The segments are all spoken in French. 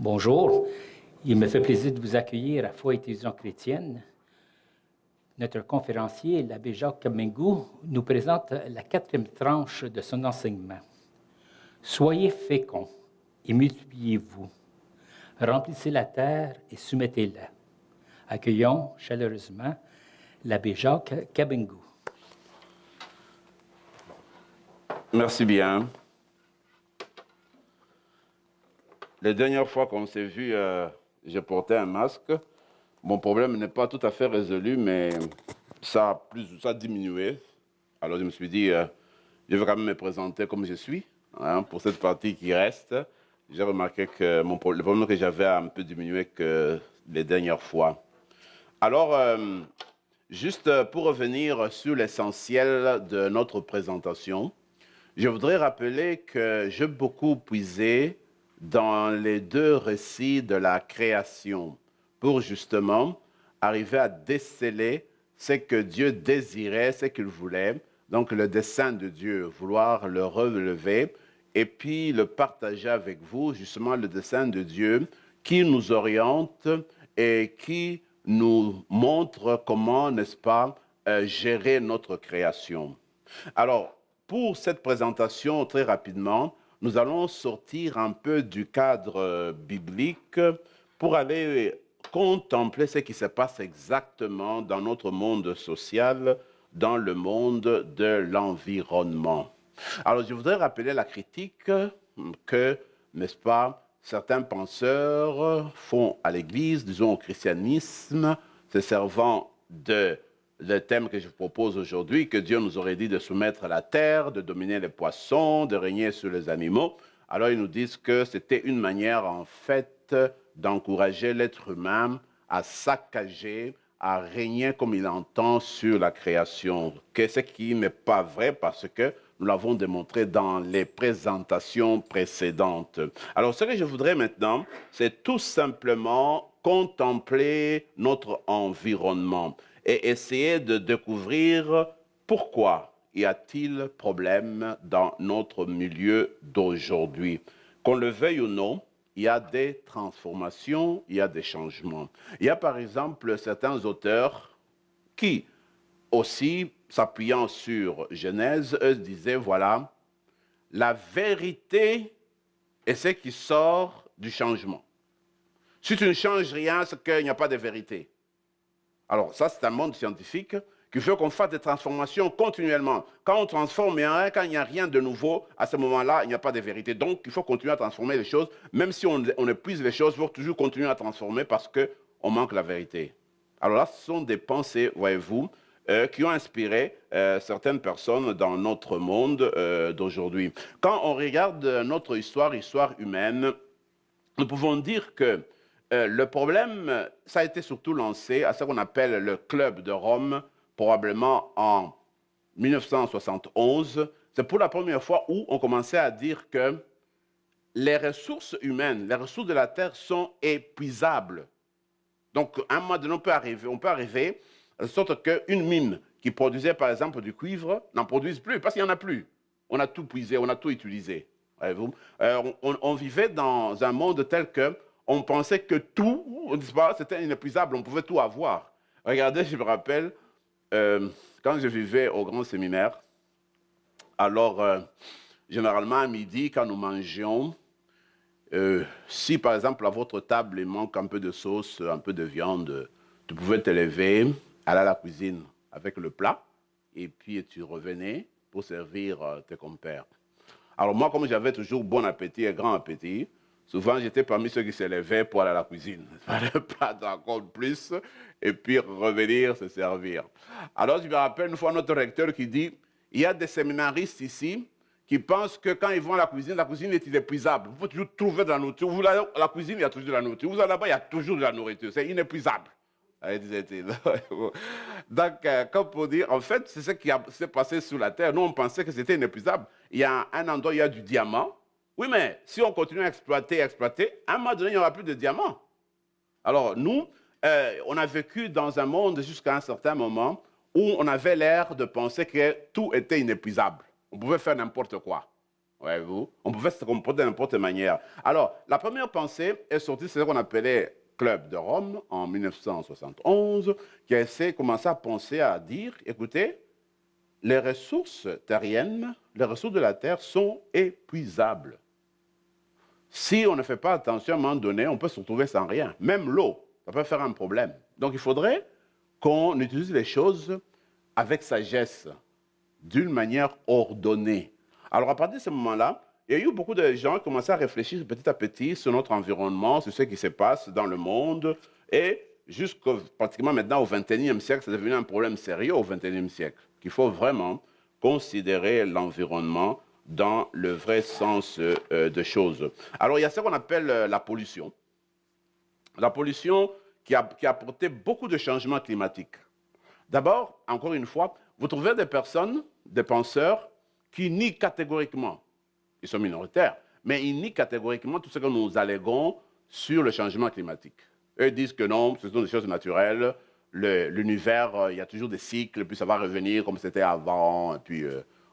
Bonjour, il me fait plaisir de vous accueillir à Foi étudiante chrétienne. Notre conférencier, l'abbé Jacques Kabengou, nous présente la 4e tranche de son enseignement. Soyez féconds et multipliez-vous. Remplissez la terre et soumettez-la. Accueillons chaleureusement l'abbé Jacques Kabengou. Merci bien. La dernière fois qu'on s'est vu, j'ai porté un masque. Mon problème n'est pas tout à fait résolu, mais ça a diminué. Alors je me suis dit, je vais quand même me présenter comme je suis. Pour cette partie qui reste, j'ai remarqué que le problème que j'avais a un peu diminué que les dernières fois. Alors, juste pour revenir sur l'essentiel de notre présentation, je voudrais rappeler que j'ai beaucoup puisé dans les deux récits de la création pour justement arriver à déceler ce que Dieu désirait, ce qu'il voulait, donc le dessein de Dieu, vouloir le relever et puis le partager avec vous, justement le dessein de Dieu qui nous oriente et qui nous montre comment, n'est-ce pas, gérer notre création. Alors, pour cette présentation, très rapidement, nous allons sortir un peu du cadre biblique pour aller contempler ce qui se passe exactement dans notre monde social, dans le monde de l'environnement. Alors, je voudrais rappeler la critique que, n'est-ce pas, certains penseurs font à l'Église, disons au christianisme, se servant de le thème que je vous propose aujourd'hui, que Dieu nous aurait dit de soumettre la terre, de dominer les poissons, de régner sur les animaux. Alors ils nous disent que c'était une manière en fait d'encourager l'être humain à saccager, à régner comme il entend sur la création. Ce qui n'est pas vrai parce que nous l'avons démontré dans les présentations précédentes. Alors ce que je voudrais maintenant, c'est tout simplement contempler notre environnement et essayer de découvrir pourquoi y a-t-il problème dans notre milieu d'aujourd'hui. Qu'on le veuille ou non, il y a des transformations, il y a des changements. Il y a par exemple certains auteurs qui, aussi s'appuyant sur Genèse, eux disaient, voilà, la vérité est ce qui sort du changement. Si tu ne changes rien, c'est qu'il n'y a pas de vérité. Alors ça, c'est un monde scientifique qui fait qu'on fasse des transformations continuellement. Quand on transforme rien, quand il n'y a rien de nouveau, à ce moment-là, il n'y a pas de vérité. Donc, il faut continuer à transformer les choses. Même si on épuise les choses, il faut toujours continuer à transformer parce qu'on manque la vérité. Alors là, ce sont des pensées, voyez-vous, qui ont inspiré certaines personnes dans notre monde d'aujourd'hui. Quand on regarde notre histoire humaine, nous pouvons dire que le problème, ça a été surtout lancé à ce qu'on appelle le Club de Rome, probablement en 1971. C'est pour la première fois où on commençait à dire que les ressources humaines, les ressources de la Terre sont épuisables. Donc, à un moment donné, on peut arriver de sorte qu'une mine qui produisait, par exemple, du cuivre n'en produise plus, parce qu'il n'y en a plus. On a tout puisé, on a tout utilisé. Voyez-vous, on vivait dans un monde tel que on pensait que tout, c'était inépuisable, on pouvait tout avoir. Regardez, je me rappelle, quand je vivais au grand séminaire, alors, généralement à midi, quand nous mangions, si par exemple à votre table il manque un peu de sauce, un peu de viande, tu pouvais te lever, aller à la cuisine avec le plat, et puis tu revenais pour servir tes compères. Alors moi, comme j'avais toujours bon appétit et grand appétit, souvent j'étais parmi ceux qui se levaient pour aller à la cuisine. Il ne fallait pas encore plus, et puis revenir se servir. Alors je me rappelle une fois notre recteur qui dit, il y a des séminaristes ici qui pensent que quand ils vont à la cuisine est inépuisable. Vous pouvez toujours trouver de la nourriture. Vous allez à la cuisine, il y a toujours de la nourriture. Vous allez là-bas, il y a toujours de la nourriture. C'est inépuisable. Disait-il. Donc, comme pour dire, en fait, c'est ce qui s'est passé sur la Terre. Nous, on pensait que c'était inépuisable. Il y a un endroit où il y a du diamant. Oui, mais si on continue à exploiter, à un moment donné, il n'y aura plus de diamant. Alors, nous, on a vécu dans un monde jusqu'à un certain moment où on avait l'air de penser que tout était inépuisable. On pouvait faire n'importe quoi. voyez-vous. On pouvait se comporter de n'importe quelle manière. Alors, la première pensée est sortie, c'est ce qu'on appelait Club de Rome en 1971, qui a commencé à penser, à dire, écoutez, les ressources terriennes, les ressources de la terre sont épuisables. Si on ne fait pas attention à un moment donné, on peut se retrouver sans rien. Même l'eau, ça peut faire un problème. Donc il faudrait qu'on utilise les choses avec sagesse, d'une manière ordonnée. Alors à partir de ce moment-là, il y a eu beaucoup de gens qui commençaient à réfléchir petit à petit sur notre environnement, sur ce qui se passe dans le monde. Et jusqu'au pratiquement maintenant au XXIe siècle, c'est devenu un problème sérieux au XXIe siècle, qu'il faut vraiment considérer l'environnement dans le vrai sens de choses. Alors, il y a ce qu'on appelle la pollution. La pollution qui a apporté beaucoup de changements climatiques. D'abord, encore une fois, vous trouvez des personnes, des penseurs, qui nient catégoriquement, ils sont minoritaires, mais ils nient catégoriquement tout ce que nous alléguons sur le changement climatique. Eux disent que non, ce sont des choses naturelles, l'univers, il y a toujours des cycles, puis ça va revenir comme c'était avant, et puis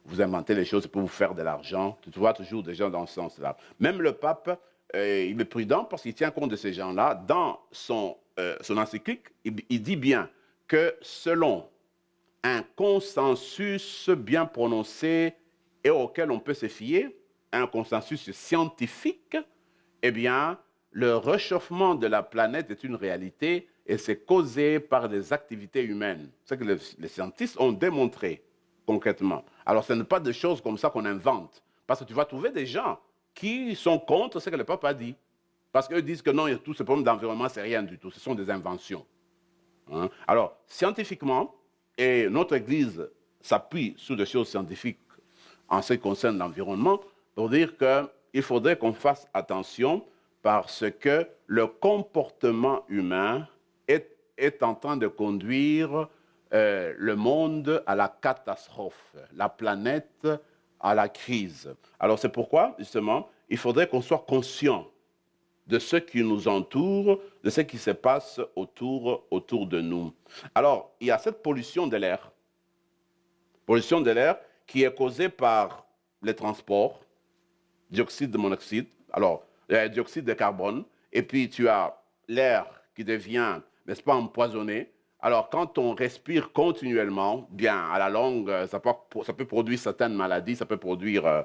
vous inventez les choses pour vous faire de l'argent. Tu vois toujours des gens dans ce sens-là. Même le pape, il est prudent parce qu'il tient compte de ces gens-là. Dans son encyclique, il dit bien que selon un consensus bien prononcé et auquel on peut se fier, un consensus scientifique, eh bien, le réchauffement de la planète est une réalité et c'est causé par des activités humaines. C'est ce que les scientifiques ont démontré concrètement. Alors, ce n'est pas des choses comme ça qu'on invente. Parce que tu vas trouver des gens qui sont contre ce que le pape a dit. Parce qu'eux disent que non, tout ce problème d'environnement, c'est rien du tout. Ce sont des inventions. Hein? Alors, scientifiquement, et notre Église s'appuie sur des choses scientifiques en ce qui concerne l'environnement, pour dire qu'il faudrait qu'on fasse attention parce que le comportement humain est en train de conduire le monde à la catastrophe, la planète à la crise. Alors c'est pourquoi, justement, il faudrait qu'on soit conscient de ce qui nous entoure, de ce qui se passe autour de nous. Alors, il y a cette pollution de l'air qui est causée par les transports, dioxyde de monoxyde, alors dioxyde de carbone, et puis tu as l'air qui devient, n'est-ce pas, empoisonné. Alors, quand on respire continuellement, bien, à la longue, ça peut produire certaines maladies, ça peut produire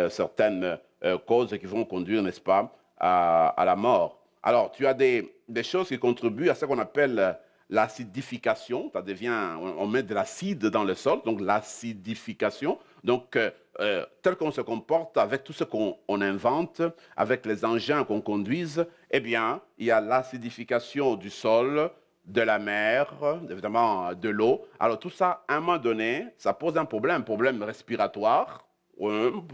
certaines causes qui vont conduire, n'est-ce pas, à la mort. Alors, tu as des choses qui contribuent à ce qu'on appelle l'acidification. Ça devient, on met de l'acide dans le sol, donc l'acidification. Donc, tel qu'on se comporte avec tout ce qu'on invente, avec les engins qu'on conduise, eh bien, il y a l'acidification du sol, de la mer, évidemment de l'eau. Alors tout ça, à un moment donné, ça pose un problème respiratoire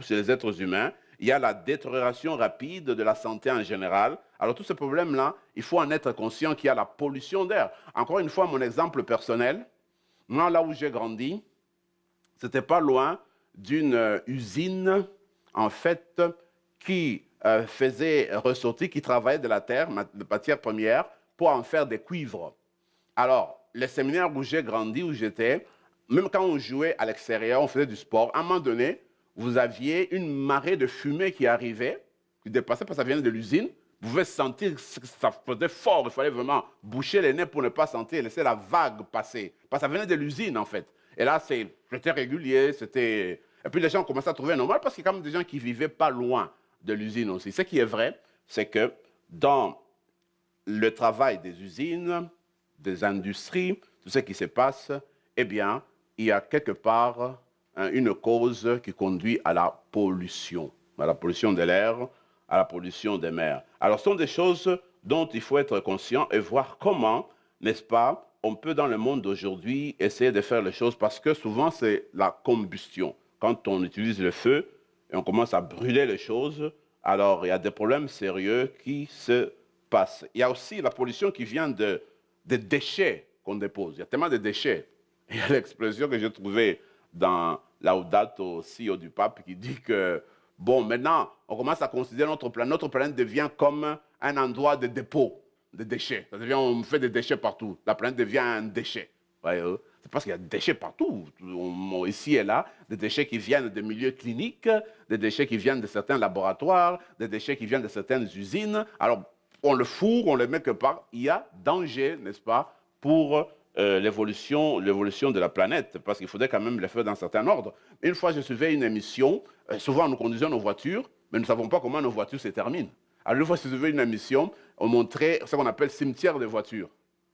chez les êtres humains. Il y a la détérioration rapide de la santé en général. Alors tous ces problèmes-là, il faut en être conscient qu'il y a la pollution d'air. Encore une fois, mon exemple personnel, moi, là où j'ai grandi, c'était pas loin d'une usine, en fait, qui faisait ressortir, qui travaillait de la terre, de matière première, pour en faire des cuivres. Alors, les séminaires où j'ai grandi, où j'étais, même quand on jouait à l'extérieur, on faisait du sport, à un moment donné, vous aviez une marée de fumée qui arrivait, qui dépassait parce que ça venait de l'usine. Vous pouvez sentir que ça faisait fort, il fallait vraiment boucher les nez pour ne pas sentir, laisser la vague passer. Parce que ça venait de l'usine, en fait. Et là, c'était régulier, c'était... Et puis les gens commençaient à trouver normal parce qu'il y a quand même des gens qui ne vivaient pas loin de l'usine aussi. Ce qui est vrai, c'est que dans le travail des usines, des industries, tout ce qui se passe, eh bien, il y a quelque part une cause qui conduit à la pollution de l'air, à la pollution des mers. Alors, ce sont des choses dont il faut être conscient et voir comment, n'est-ce pas, on peut dans le monde d'aujourd'hui essayer de faire les choses parce que souvent c'est la combustion. Quand on utilise le feu et on commence à brûler les choses, alors il y a des problèmes sérieux qui se passent. Il y a aussi la pollution qui vient des déchets qu'on dépose. Il y a tellement de déchets. Il y a l'expression que j'ai trouvée dans Laudato Si du pape qui dit que, bon, maintenant, on commence à considérer notre planète. Notre planète devient comme un endroit de dépôt de déchets. Ça devient, on fait des déchets partout. La planète devient un déchet. Voyez-vous? C'est parce qu'il y a des déchets partout, ici et là, des déchets qui viennent des milieux cliniques, des déchets qui viennent de certains laboratoires, des déchets qui viennent de certaines usines. Alors, on le fourre, on le met quelque part. Il y a danger, n'est-ce pas, pour l'évolution de la planète, parce qu'il faudrait quand même le faire dans un certain ordre. Une fois, je suivais une émission, souvent nous conduisons nos voitures, mais nous ne savons pas comment nos voitures se terminent. Alors, une fois, je suivais une émission, on montrait ce qu'on appelle cimetière de voitures.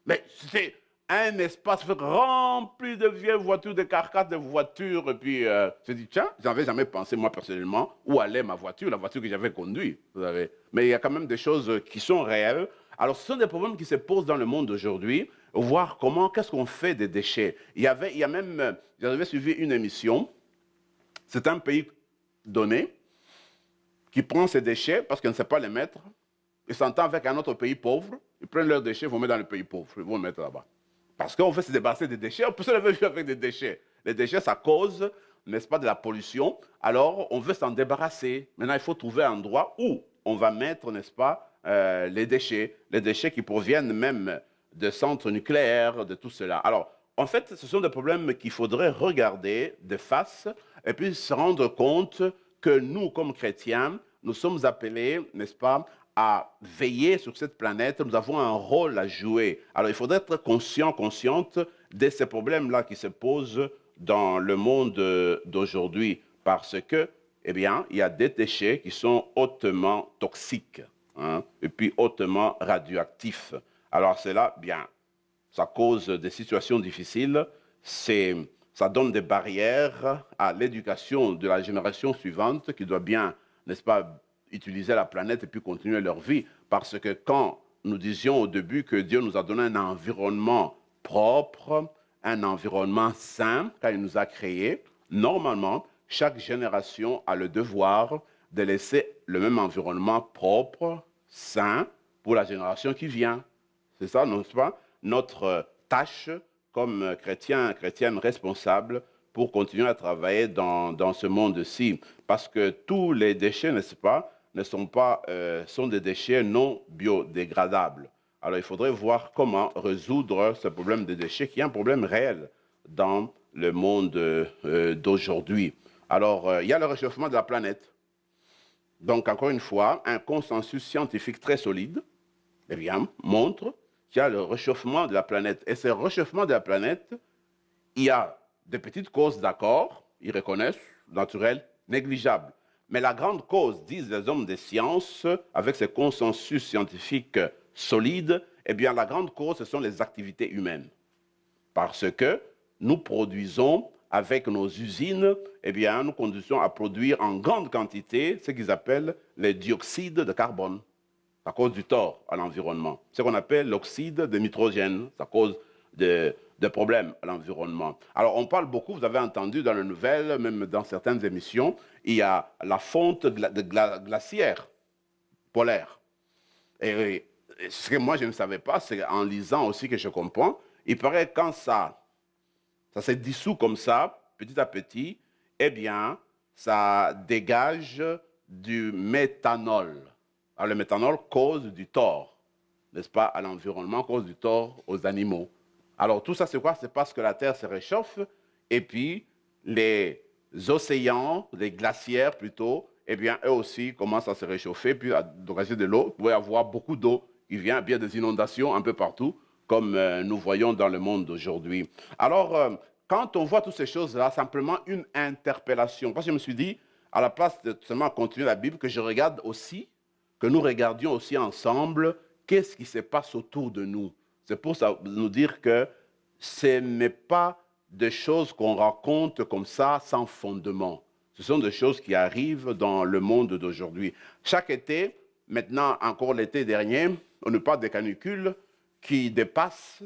Mais c'est un espace rempli de vieilles voitures, de carcasses de voitures. Et puis, je dis, tiens, je n'avais jamais pensé, moi, personnellement, où allait ma voiture, la voiture que j'avais conduite. Vous savez. Mais il y a quand même des choses qui sont réelles. Alors, ce sont des problèmes qui se posent dans le monde d'aujourd'hui. Voir qu'est-ce qu'on fait des déchets. J'avais suivi une émission. C'est un pays donné qui prend ses déchets parce qu'il ne sait pas les mettre. Il s'entend avec un autre pays pauvre. Ils prennent leurs déchets, ils vont mettre dans le pays pauvre. Ils vont les mettre là-bas. Parce qu'on veut se débarrasser des déchets, on peut se lever avec des déchets. Les déchets, ça cause, n'est-ce pas, de la pollution. Alors, on veut s'en débarrasser. Maintenant, il faut trouver un endroit où on va mettre, n'est-ce pas, les déchets qui proviennent même de centres nucléaires, de tout cela. Alors, en fait, ce sont des problèmes qu'il faudrait regarder de face et puis se rendre compte que nous, comme chrétiens, nous sommes appelés, n'est-ce pas, à veiller sur cette planète, nous avons un rôle à jouer. Alors, il faudrait être consciente de ces problèmes-là qui se posent dans le monde d'aujourd'hui, parce que, eh bien, il y a des déchets qui sont hautement toxiques, et puis hautement radioactifs. Alors, cela, bien, ça cause des situations difficiles, ça donne des barrières à l'éducation de la génération suivante qui doit bien, n'est-ce pas, utiliser la planète et puis continuer leur vie. Parce que quand nous disions au début que Dieu nous a donné un environnement propre, un environnement sain, quand il nous a créés, normalement, chaque génération a le devoir de laisser le même environnement propre, sain, pour la génération qui vient. C'est ça, n'est-ce pas, notre tâche comme chrétienne responsable pour continuer à travailler dans ce monde-ci. Parce que tous les déchets, n'est-ce pas, sont des déchets non biodégradables. Alors, il faudrait voir comment résoudre ce problème des déchets, qui est un problème réel dans le monde d'aujourd'hui. Alors, il y a le réchauffement de la planète. Donc, encore une fois, un consensus scientifique très solide, eh bien, montre qu'il y a le réchauffement de la planète. Et ce réchauffement de la planète, il y a des petites causes, d'accord, ils reconnaissent, naturelles, négligeables. Mais la grande cause, disent les hommes des sciences, avec ces consensus scientifiques solides, eh bien, la grande cause, ce sont les activités humaines. Parce que nous produisons, avec nos usines, eh bien, nous conduisons à produire en grande quantité ce qu'ils appellent les dioxydes de carbone, à cause du tort à l'environnement. Ce qu'on appelle l'oxyde de nitrogène, ça cause des problèmes à l'environnement. Alors, on parle beaucoup, vous avez entendu dans les nouvelles, même dans certaines émissions, il y a la fonte glaciaire polaire. Et ce que moi, je ne savais pas, c'est en lisant aussi que je comprends, il paraît que quand ça se dissout comme ça, petit à petit, eh bien, ça dégage du méthanol. Alors, le méthanol cause du tort, n'est-ce pas, à l'environnement, cause du tort aux animaux. Alors, tout ça, c'est quoi? C'est parce que la Terre se réchauffe et puis les océans, les glaciaires plutôt, eh bien, eux aussi commencent à se réchauffer, puis à dégager de l'eau. Il va y avoir beaucoup d'eau qui vient, bien des inondations un peu partout, comme nous voyons dans le monde d'aujourd'hui. Alors, quand on voit toutes ces choses-là, simplement une interpellation. Parce que je me suis dit, à la place de seulement continuer la Bible, que je regarde aussi, que nous regardions aussi ensemble, qu'est-ce qui se passe autour de nous. C'est pour ça nous dire que ce n'est pas des choses qu'on raconte comme ça sans fondement. Ce sont des choses qui arrivent dans le monde d'aujourd'hui. Chaque été, maintenant encore l'été dernier, on nous parle des canicules qui dépassent,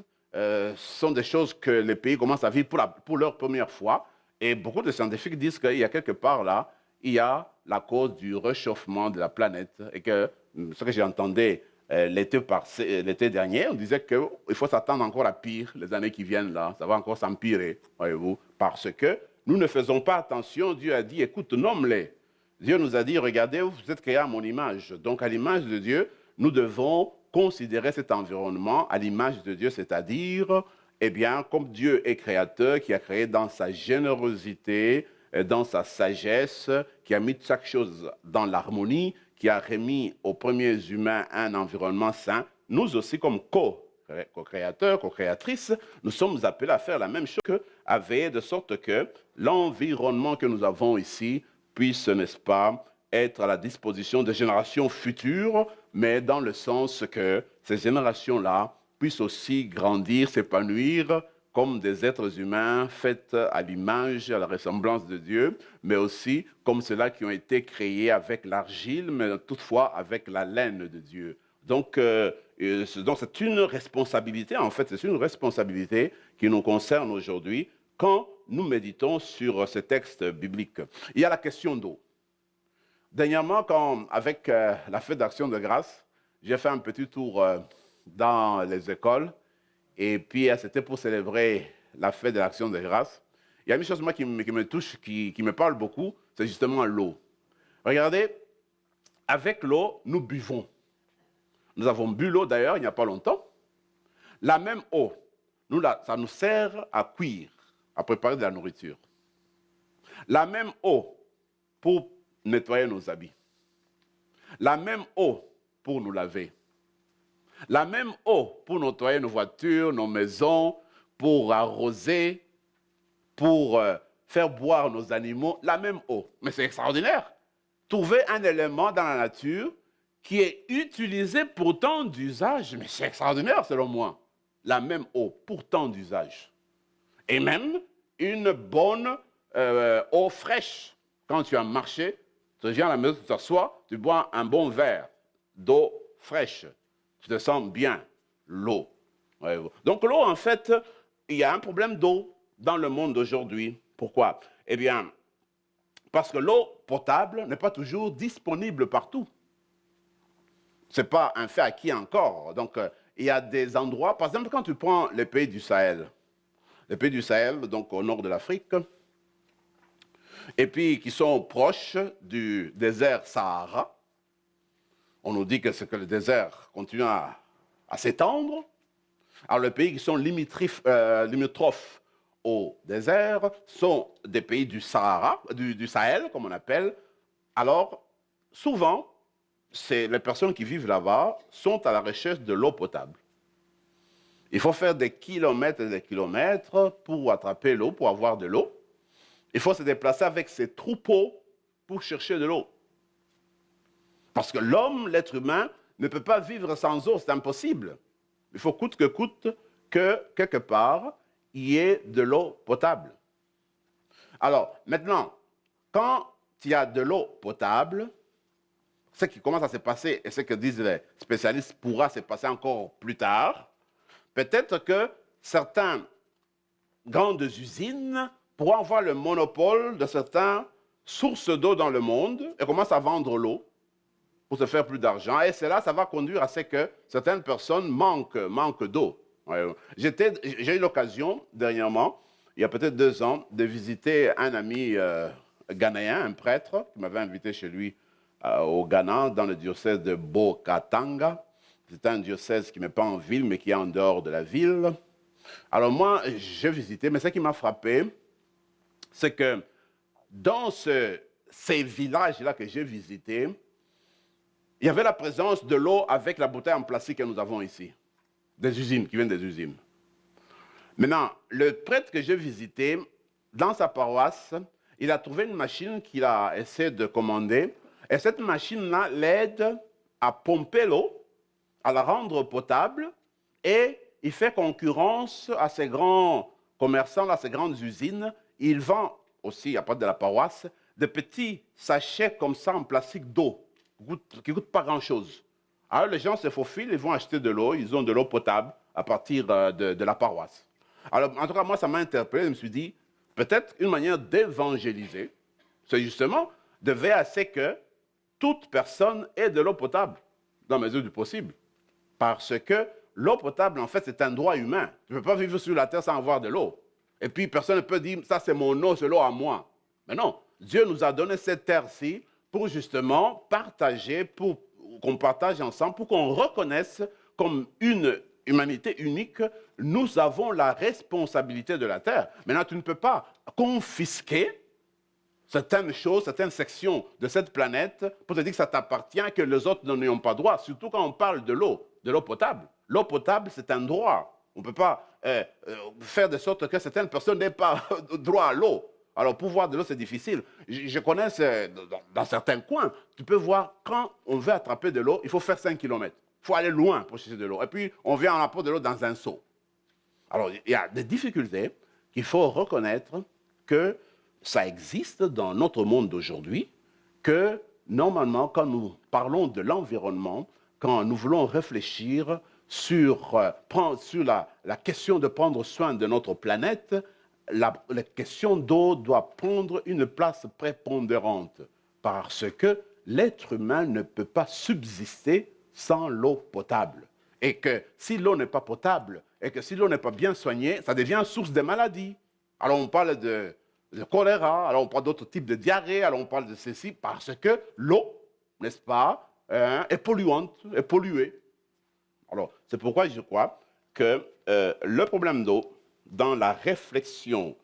sont des choses que les pays commencent à vivre pour leur première fois. Et beaucoup de scientifiques disent qu'il y a quelque part là, il y a la cause du réchauffement de la planète. Et que ce que j'ai entendu l'été dernier, on disait qu'il faut s'attendre encore à pire les années qui viennent là. Ça va encore s'empirer, voyez-vous. Parce que nous ne faisons pas attention. Dieu a dit, écoute, nomme-les. Dieu nous a dit, regardez, vous êtes créés à mon image. Donc, à l'image de Dieu, nous devons considérer cet environnement à l'image de Dieu, c'est-à-dire eh bien, comme Dieu est créateur, qui a créé dans sa générosité, dans sa sagesse, qui a mis chaque chose dans l'harmonie, qui a remis aux premiers humains un environnement sain, nous aussi, comme co-créateurs, co-créatrices, nous sommes appelés à faire la même chose, à veiller de sorte que l'environnement que nous avons ici puisse, n'est-ce pas, être à la disposition des générations futures, mais dans le sens que ces générations-là puissent aussi grandir, s'épanouir comme des êtres humains faits à l'image, à la ressemblance de Dieu, mais aussi comme ceux-là qui ont été créés avec l'argile, mais toutefois avec la laine de Dieu. Donc c'est une responsabilité, en fait, c'est une responsabilité qui nous concerne aujourd'hui quand nous méditons sur ce texte biblique. Il y a la question d'eau. Dernièrement, avec la fête d'Action de grâce, j'ai fait un petit tour dans les écoles, et puis c'était pour célébrer la fête de l'Action de grâce. Il y a une chose moi, qui me touche, qui me parle beaucoup, c'est justement l'eau. Regardez, avec l'eau, nous buvons. Nous avons bu l'eau d'ailleurs il n'y a pas longtemps. La même eau, ça nous sert à cuire, à préparer de la nourriture. La même eau pour nettoyer nos habits. La même eau pour nous laver. La même eau pour nettoyer nos voitures, nos maisons, pour arroser, pour faire boire nos animaux. La même eau. Mais c'est extraordinaire. Trouver un élément dans la nature qui est utilisé pour tant d'usages. Mais c'est extraordinaire selon moi. La même eau pour tant d'usages. Et même une bonne eau fraîche. Quand tu as marché, tu viens à la maison, tu t'assois, tu bois un bon verre d'eau fraîche. Tu te sens bien, l'eau. Ouais. Donc l'eau, en fait, il y a un problème d'eau dans le monde d'aujourd'hui. Pourquoi? Eh bien, parce que l'eau potable n'est pas toujours disponible partout. Ce n'est pas un fait acquis encore. Donc, il y a des endroits, par exemple, quand tu prends les pays du Sahel, donc au nord de l'Afrique, et puis qui sont proches du désert Sahara. On nous dit que le désert continue à s'étendre. Alors les pays qui sont limitrophes au désert sont des pays du Sahara, du Sahel, comme on appelle. Alors, souvent, les personnes qui vivent là-bas sont à la recherche de l'eau potable. Il faut faire des kilomètres et des kilomètres pour attraper l'eau, pour avoir de l'eau. Il faut se déplacer avec ses troupeaux pour chercher de l'eau. Parce que l'homme, l'être humain, ne peut pas vivre sans eau, c'est impossible. Il faut coûte que quelque part, il y ait de l'eau potable. Alors, maintenant, quand il y a de l'eau potable, ce qui commence à se passer, et ce que disent les spécialistes pourra se passer encore plus tard, peut-être que certaines grandes usines pourront avoir le monopole de certaines sources d'eau dans le monde et commencent à vendre l'eau pour se faire plus d'argent. Et cela, ça va conduire à ce que certaines personnes manquent d'eau. J'ai eu l'occasion, dernièrement, il y a peut-être 2 ans, de visiter un ami ghanéen, un prêtre, qui m'avait invité chez lui au Ghana, dans le diocèse de Bokatanga. C'est un diocèse qui n'est pas en ville, mais qui est en dehors de la ville. Alors moi, j'ai visité, mais ce qui m'a frappé, c'est que dans ces villages-là que j'ai visités, il y avait la présence de l'eau avec la bouteille en plastique que nous avons ici. Des usines, qui viennent des usines. Maintenant, le prêtre que j'ai visité, dans sa paroisse, il a trouvé une machine qu'il a essayé de commander. Et cette machine-là l'aide à pomper l'eau, à la rendre potable, et il fait concurrence à ces grands commerçants, à ces grandes usines. Il vend aussi, à part de la paroisse, des petits sachets comme ça en plastique d'eau, qui ne coûtent pas grand-chose. Alors les gens se faufilent, ils vont acheter de l'eau, ils ont de l'eau potable à partir de la paroisse. Alors en tout cas, moi, ça m'a interpellé, je me suis dit, peut-être une manière d'évangéliser, c'est justement de veiller à ce que toute personne ait de l'eau potable, dans la mesure du possible. Parce que l'eau potable, en fait, c'est un droit humain. Tu ne peux pas vivre sur la terre sans avoir de l'eau. Et puis, personne ne peut dire, ça c'est mon eau, c'est l'eau à moi. Mais non, Dieu nous a donné cette terre-ci pour justement partager, pour qu'on partage ensemble, pour qu'on reconnaisse comme une humanité unique, nous avons la responsabilité de la terre. Maintenant, tu ne peux pas confisquer certaines choses, certaines sections de cette planète pour te dire que ça t'appartient, que les autres n'en ont pas droit, surtout quand on parle de l'eau potable. L'eau potable, c'est un droit. On ne peut pas faire de sorte que certaines personnes n'aient pas droit à l'eau. Alors, pour voir de l'eau, c'est difficile. Je connais dans certains coins, tu peux voir, quand on veut attraper de l'eau, il faut faire 5 km. Il faut aller loin pour chercher de l'eau. Et puis, on vient en apporter de l'eau dans un seau. Alors, il y a des difficultés qu'il faut reconnaître que ça existe dans notre monde d'aujourd'hui, que normalement, quand nous parlons de l'environnement, quand nous voulons réfléchir sur la question de prendre soin de notre planète, la question d'eau doit prendre une place prépondérante parce que l'être humain ne peut pas subsister sans l'eau potable. Et que si l'eau n'est pas potable et que si l'eau n'est pas bien soignée, ça devient source de maladies. Alors on parle de choléra, alors on parle d'autres types de diarrhée, alors on parle de ceci, parce que l'eau, n'est-ce pas, est polluante, est polluée. Alors, c'est pourquoi je crois que le problème d'eau, dans la réflexion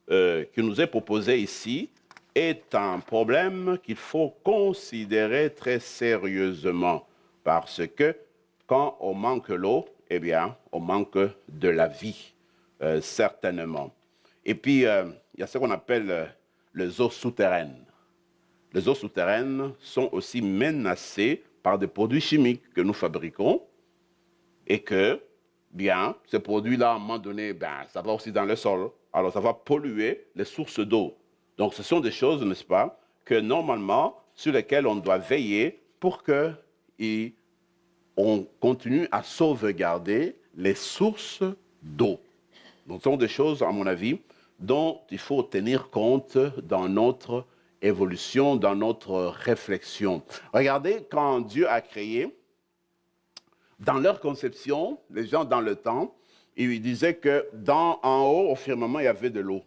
qui nous est proposée ici, est un problème qu'il faut considérer très sérieusement, parce que quand on manque l'eau, eh bien, on manque de la vie, certainement. Et puis, il y a ce qu'on appelle les eaux souterraines. Les eaux souterraines sont aussi menacées par des produits chimiques que nous fabriquons et que, bien, ces produits-là, à un moment donné, ça va aussi dans le sol. Alors, ça va polluer les sources d'eau. Donc, ce sont des choses, n'est-ce pas, que normalement, sur lesquelles on doit veiller pour qu'on continue à sauvegarder les sources d'eau. Donc, ce sont des choses, à mon avis, dont il faut tenir compte dans notre évolution, dans notre réflexion. Regardez, quand Dieu a créé, dans leur conception, les gens dans le temps, ils disaient que en haut, au firmament, il y avait de l'eau.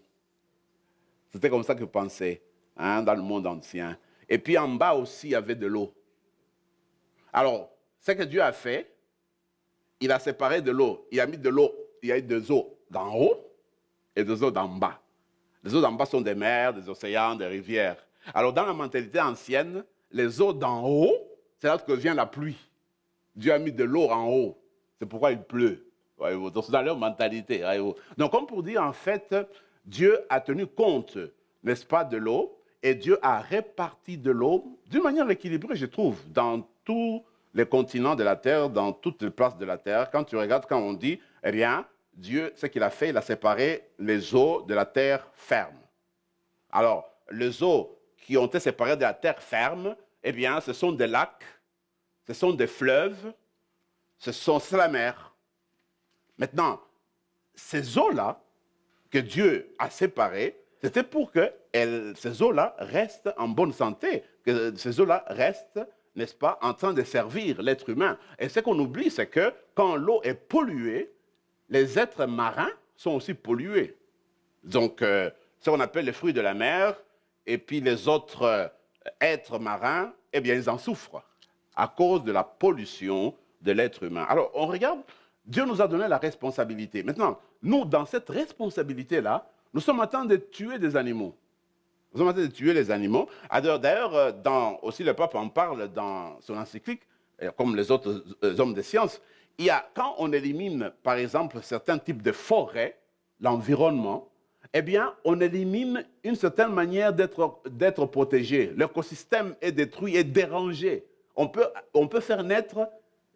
C'était comme ça qu'ils pensaient, dans le monde ancien. Et puis en bas aussi, il y avait de l'eau. Alors, ce que Dieu a fait, il a séparé de l'eau. Il a mis de l'eau, il y a eu des eaux d'en haut et des eaux d'en bas. Les eaux d'en bas sont des mers, des océans, des rivières. Alors, dans la mentalité ancienne, les eaux d'en haut, c'est là que vient la pluie. Dieu a mis de l'eau en haut. C'est pourquoi il pleut. Donc, c'est dans leur mentalité. Donc, comme pour dire, en fait, Dieu a tenu compte, n'est-ce pas, de l'eau, et Dieu a réparti de l'eau d'une manière équilibrée, je trouve, dans tous les continents de la terre, dans toutes les places de la terre. Quand tu regardes, quand on dit, eh bien, Dieu, ce qu'il a fait, il a séparé les eaux de la terre ferme. Alors, les eaux qui ont été séparées de la terre ferme, eh bien, ce sont des lacs, ce sont des fleuves, c'est la mer. Maintenant, ces eaux-là que Dieu a séparées, c'était pour que ces eaux-là restent en bonne santé, que ces eaux-là restent, n'est-ce pas, en train de servir l'être humain. Et ce qu'on oublie, c'est que quand l'eau est polluée, les êtres marins sont aussi pollués. Donc, ce qu'on appelle les fruits de la mer, et puis les autres êtres marins, eh bien, ils en souffrent à cause de la pollution de l'être humain. Alors, on regarde, Dieu nous a donné la responsabilité. Maintenant, nous, dans cette responsabilité-là, nous sommes en train de tuer des animaux. Nous sommes en train de tuer les animaux. D'ailleurs, aussi le pape en parle dans son encyclique, comme les autres hommes de science. Quand on élimine, par exemple, certains types de forêts, l'environnement, eh bien, on élimine une certaine manière d'être protégé. L'écosystème est détruit, est dérangé. On peut faire naître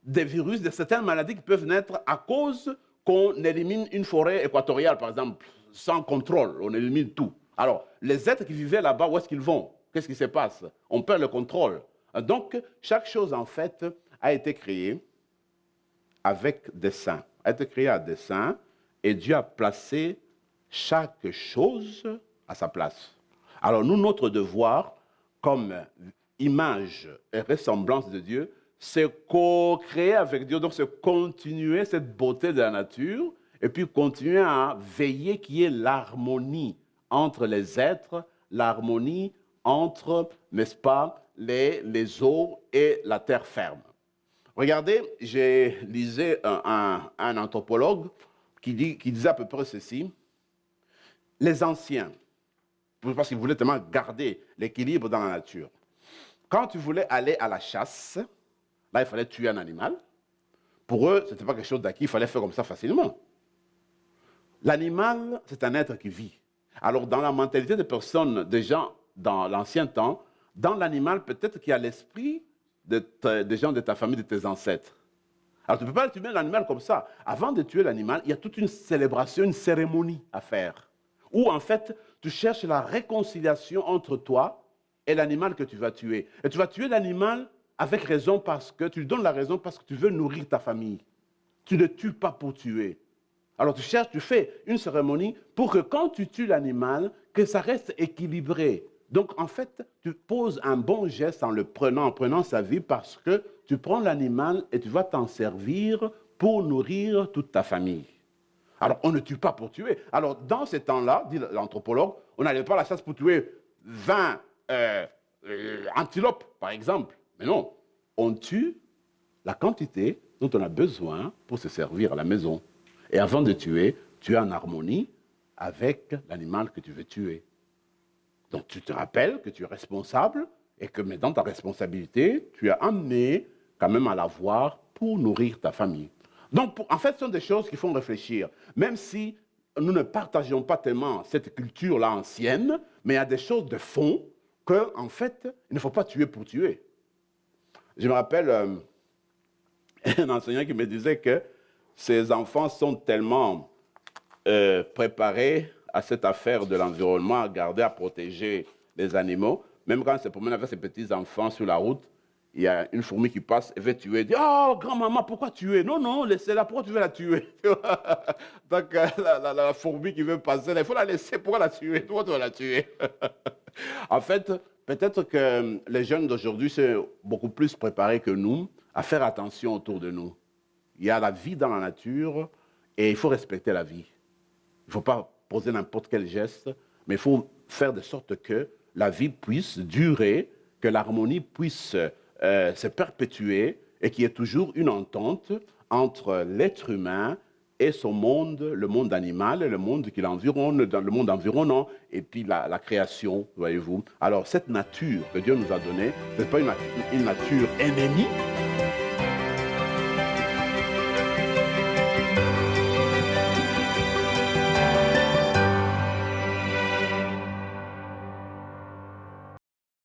des virus, de certaines maladies qui peuvent naître à cause qu'on élimine une forêt équatoriale, par exemple, sans contrôle. On élimine tout. Alors, les êtres qui vivaient là-bas, où est-ce qu'ils vont? Qu'est-ce qui se passe? On perd le contrôle. Donc, chaque chose, en fait, a été créée avec dessein. A été créée à dessein, et Dieu a placé chaque chose à sa place. Alors, nous, notre devoir, comme image et ressemblance de Dieu, c'est co-créer avec Dieu, donc c'est continuer cette beauté de la nature, et puis continuer à veiller qu'il y ait l'harmonie entre les êtres, l'harmonie entre, n'est-ce pas, les eaux et la terre ferme. Regardez, j'ai lisé un anthropologue qui disait à peu près ceci. Les anciens, parce qu'ils voulaient tellement garder l'équilibre dans la nature. Quand tu voulais aller à la chasse, là, il fallait tuer un animal. Pour eux, ce n'était pas quelque chose d'acquis, il fallait faire comme ça facilement. L'animal, c'est un être qui vit. Alors, dans la mentalité des personnes, des gens dans l'ancien temps, dans l'animal, peut-être qu'il y a l'esprit des gens de ta famille, de tes ancêtres. Alors, tu ne peux pas tuer l'animal comme ça. Avant de tuer l'animal, il y a toute une célébration, une cérémonie à faire. Où, en fait, tu cherches la réconciliation entre toi et l'animal que tu vas tuer. Et tu vas tuer l'animal avec raison parce que tu lui donnes la raison parce que tu veux nourrir ta famille. Tu ne tues pas pour tuer. Alors tu cherches, tu fais une cérémonie pour que quand tu tues l'animal, que ça reste équilibré. Donc en fait, tu poses un bon geste en prenant sa vie parce que tu prends l'animal et tu vas t'en servir pour nourrir toute ta famille. Alors on ne tue pas pour tuer. Alors dans ces temps-là, dit l'anthropologue, on n'allait pas à la chasse pour tuer 20 antilopes, par exemple. Mais non, on tue la quantité dont on a besoin pour se servir à la maison. Et avant de tuer, tu es en harmonie avec l'animal que tu veux tuer. Donc tu te rappelles que tu es responsable et que mais dans ta responsabilité, tu es amené quand même à l'avoir pour nourrir ta famille. Donc en fait, ce sont des choses qui font réfléchir. Même si nous ne partageons pas tellement cette culture-là ancienne, mais il y a des choses de fond qu'en fait, il ne faut pas tuer pour tuer. Je me rappelle un enseignant qui me disait que ces enfants sont tellement préparés à cette affaire de l'environnement, à garder, à protéger les animaux. Même quand on se promène avec ses petits-enfants sur la route, il y a une fourmi qui passe, elle veut tuer. Elle dit, oh, grand-maman, pourquoi tuer? Non, non, laissez-la, pourquoi tu veux la tuer? Donc, la fourmi qui veut passer, il faut la laisser, pourquoi la tuer? Pourquoi tu veux la tuer? En fait, peut-être que les jeunes d'aujourd'hui sont beaucoup plus préparés que nous à faire attention autour de nous. Il y a la vie dans la nature et il faut respecter la vie. Il ne faut pas poser n'importe quel geste, mais il faut faire de sorte que la vie puisse durer, que l'harmonie puisse se perpétuer et qu'il y ait toujours une entente entre l'être humain et son monde, le monde animal, le monde qui l'environne, le monde environnant, et puis la création, voyez-vous. Alors, cette nature que Dieu nous a donnée, ce n'est pas une nature ennemie,